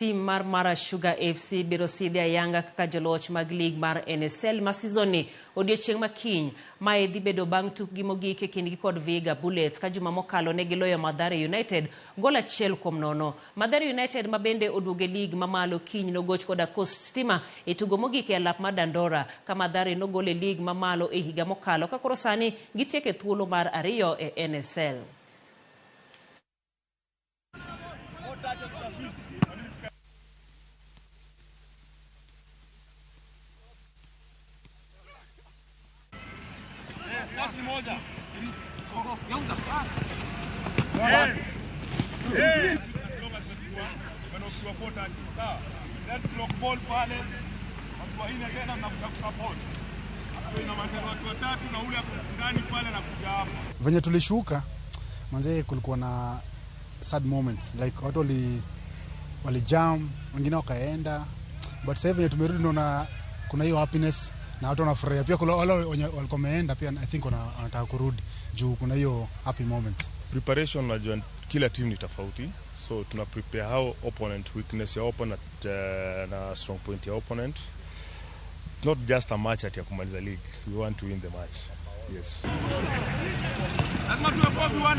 Team mar Mara Sugar FC biro sidhe ayanga kaka joloch mag lig mar NSL ma season odiochieng' makiny mae dhi bedo bang' tukgi mogik e kindgi kod Vihiga Bullets ka juma mokalo ne giloyo Mathare United gol 1-0. Mathare United ma bende oduogo e lig mamalo kiny nogoch koda Coast Stima e tugo mogik e alap mar Dandora ka Mathare nogol e lig mamalo e higa mokalo ka koro sani gitieko e thuolo mar 2 e NSL. Venye tulishuka manze kulikuwa na sad moments like watu wali jam wengine wakaenda, but sasa venye tumerudi naona kuna hiyo happiness na watu wanafurahia pia. Kula wale walikuwa wameenda pia I think wanataka kurudi juu kuna hiyo happy moment. Preparation najua kila team ni tofauti, so tuna prepare how opponent weakness ya opponent na strong point ya opponent. It's not just a match at ya kumaliza league, we want to win the match. Yes.